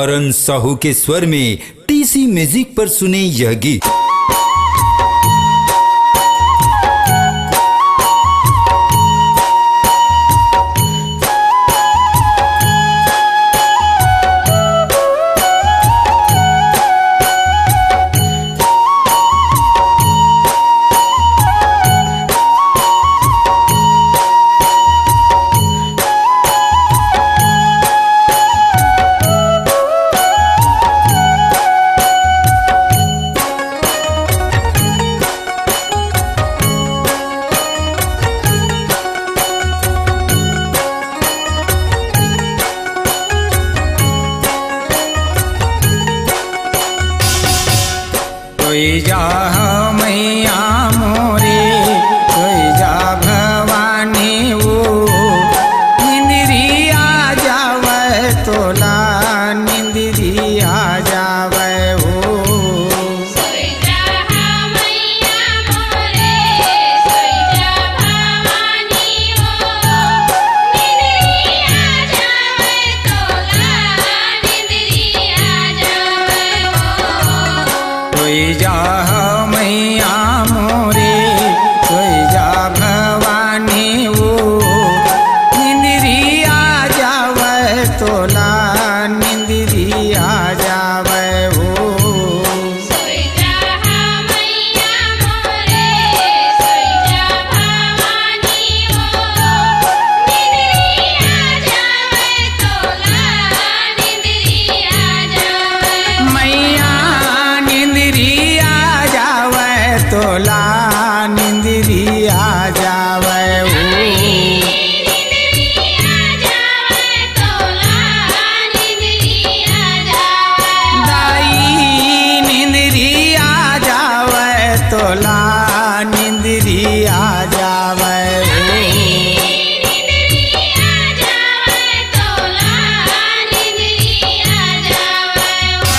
चंपारण साहू के स्वर में टीसी म्यूजिक पर सुने यह गीत। कोई जा मैया मोरे, कोई जा भवानी वो, निंदरिया जावे तोला, निंदरिया जावे वो। सोई जा मैया मोरे, सोई जा भवानी वो, निंदरिया जावे तोला, निंदरिया जावे वो। कोई जा मैया मोरे, कोई जा भवानी वो, निंदरिया जावे तोला, निंदरिया जावे वो। सोई जा मैया मोरे, सोई जा भवानी वो, निंदरिया जावे तोला, निंदरिया जावे। मैया निंदरिया जावे तोला, निंदरिया जावे वो। निंदरिया जावे तोला, निंदरिया जावे। दाई निंदरिया जावे तोला, निंदरिया जावे वो। निंदरिया जावे तोला, निंदरिया जावे वो।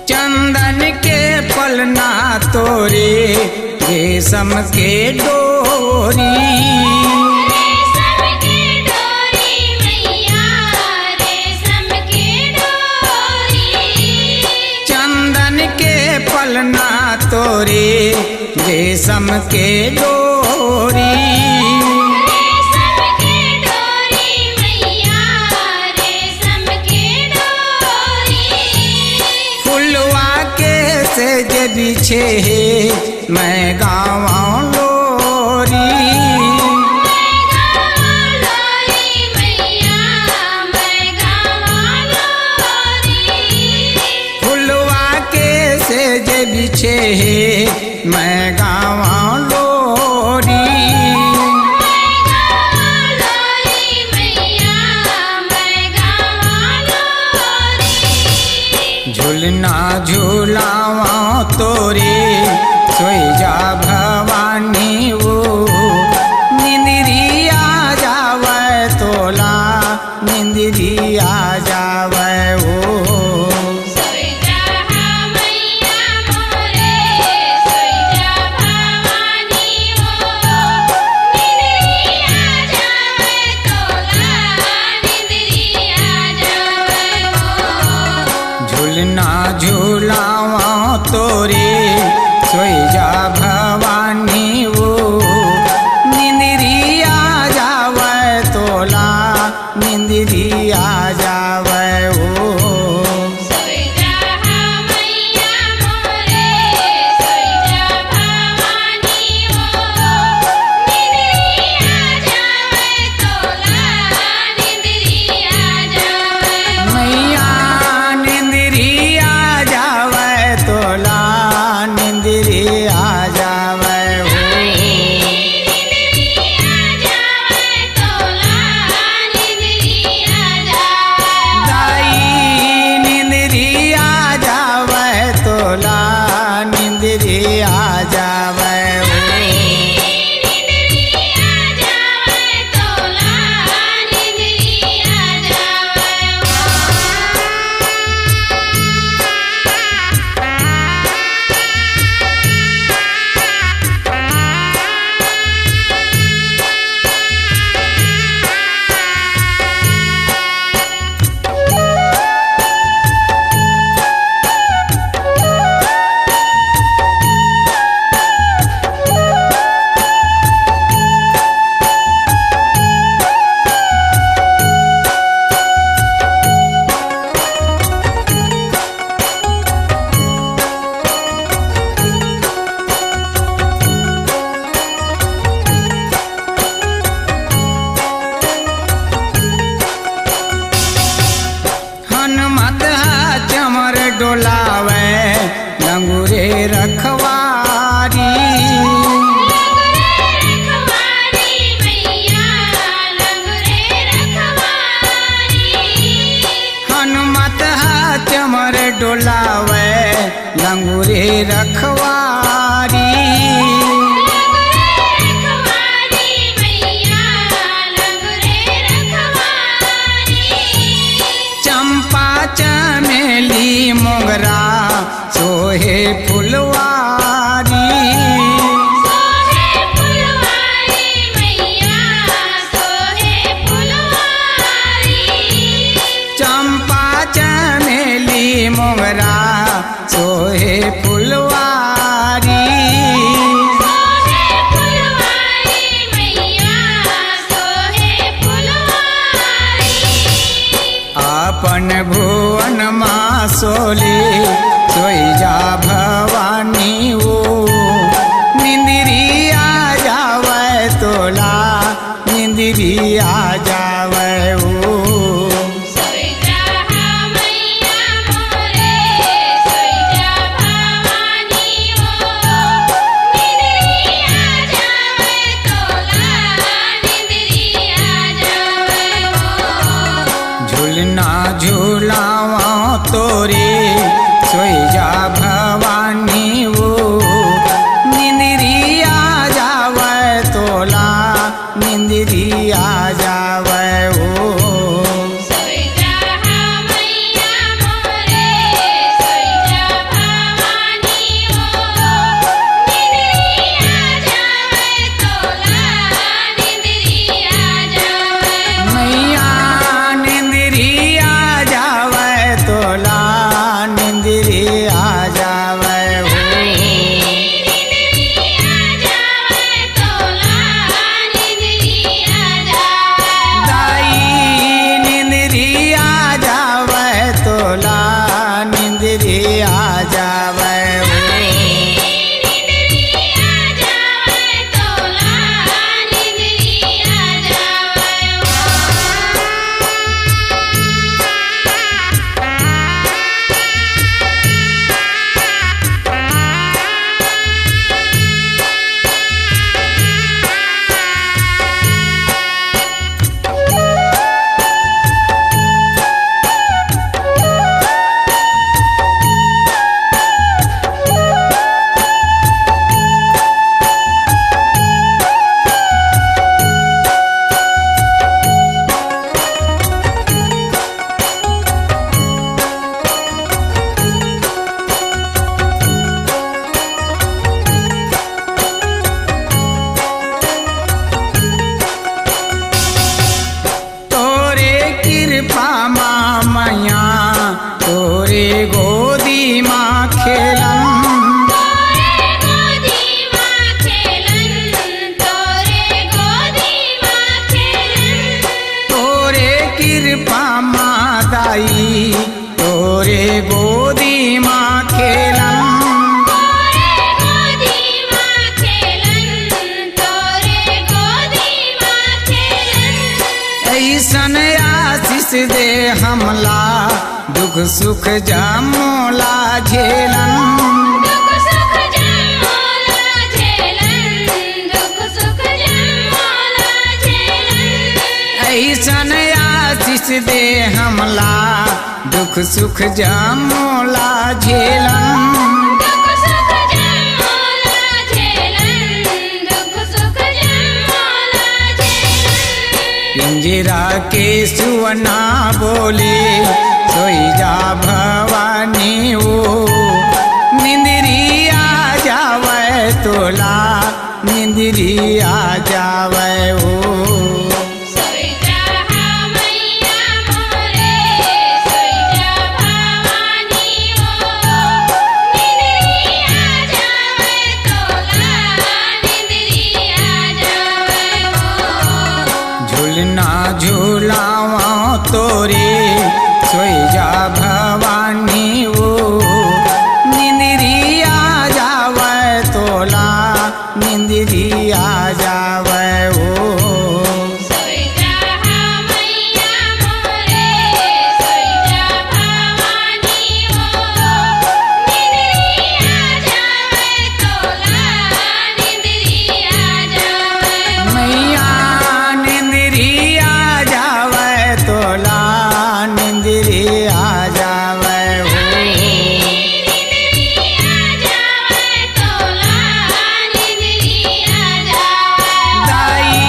चंदन के पलना तोरे, रेशम के डोरी। रेशम के डोरी मैया, रेशम के डोरी। चंदन के पलना तोरे, रेशम के डोरी। रेशम के डोरी मैया, रेशम के डोरी। फुलवा के सेज बिछे मैं गावा लोरी। मैं गावां लोरी मैया, मैं गावां लोरी। फुलवा के सेज बिछे मैं गावा लोरी। मैं गावां लोरी मैया, मैं गावां लोरी। झूलना झूलावा तोरे, सोई जा भवानी निंदरिया जावे ओ सोई जा मैया मोरे सोई जा भवानी हो निंदरिया जावे तोला निंदरिया जावे हो झूलना झूलावा तोरे सोई जा भवानी वो निंदरिया जावे तोला निंदरिया जावे ओ सोई जा मैया मोरे सोई जा भवानी हो निंदरिया जावे तोला निंदरिया जावे मैया निंदरिया जावे तोला निंदरिया जावे ओ निंदरिया जावे तोला निंदरिया जावे दाई निंदरिया जावे तोला निंदरिया जावे ओ निंदरिया जावे तोला निंदरिया तोरे कृपा माँ मैया तोरे गोदी माँ खेलम तोरे गोदी माँ खेलन तोरे गोदी माँ खेलन तोरे कृपा माँ दाई तोरे गोदी माँ खेलम तोरे गोदी माँ खेलन तोरे गोदी माँ खेलन ऐसन आशीष दे हमला दुख सुख जमोला झेलन दुख सुख जमोला झेलन दुख सुख जमोला झेलन ऐसन आशीष दे हमला दुख सुख जमोला झेलन दुख सुख जमोला झेलन दुख सुख जमोला झेलन पिंजरा के सुवना बोले सोई जा भवानी ओ निंदरिया जावे तोला निंदरिया जावे ओ सोई जा मैया मोरे सोई जा भवानी हो निंदरिया जावे तोला निंदरिया जावे हो झूलना झूलावा तोरे सोई जा भवानी ओ निंदरिया जावे तोला निंदरिया जावे ओ सोई जा मैया मोरे सोई जा भवानी हो निंदरिया जावे तोला निंदरिया जावे मैया निंदरिया जावे तोला निंदरिया जावे ओ निंदरिया जावे तोला निंदरिया जावे दाई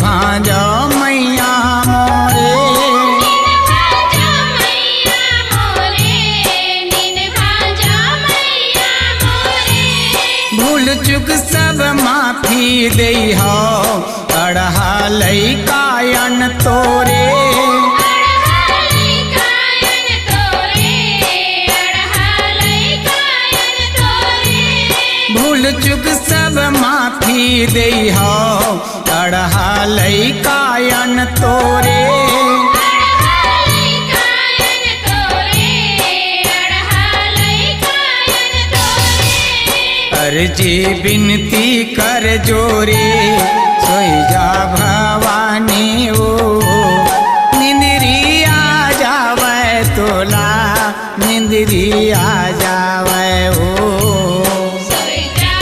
भांजो मैया मोरे भांजा मैया मोरे नीन भांजा मैया मोरे भूल चुक सब माफी दई हो अड़हा लई कायन तोरे अड़हालै कायन तोरे अड़हालै कायन तोरे भूल चुक सब माफी दई हो अड़हा लई कायन तोरे अड़हालै कायन तोरे अड़हालै कायन तोरे अर्जी बिनती कर जोरे सोई जा भवानी ओ निंदरिया जावे तोला निंदरिया जावे ओ सोई जा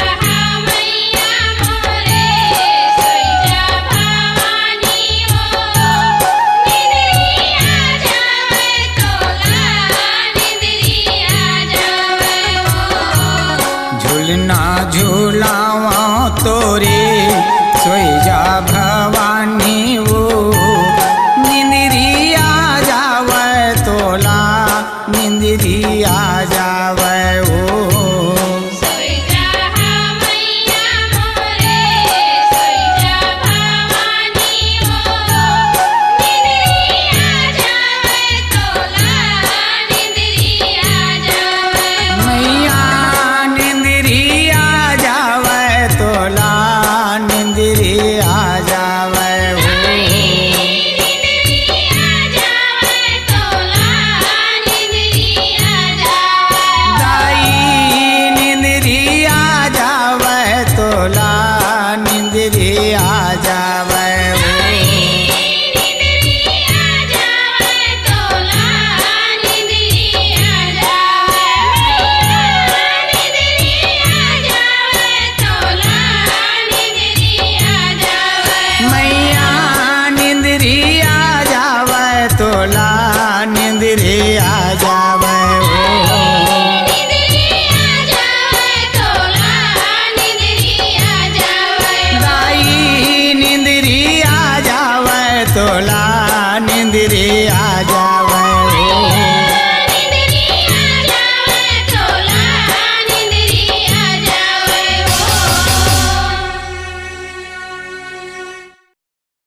मैया मोरे सोई जा भवानी ओ निंदरिया जावे तोला निंदरिया जावे ओ झूलना झूलावा तोरे सोई जा भवानी वो निंदरिया जावे तोला निंदरिया जावे ओ सोई जा मैया मोरे सोई जा भवानी ओ निंदरिया जावे तोला निंदरिया जावे मैया निंदरिया जावे तोला निंदरिया जावे ओ निंदरिया जावे तोला निंदरिया जावे दाई निंदरिया जावे तोला निंदरिया जावे ओ निंदरिया जावे तोला निंदरिया जावे मैया निंदरिया जावे तोला निंदरिया जावे ओ निंदरिया जावे तोला निंदरिया जावे दाई निंदरिया जावे तोला निंदरिया जावे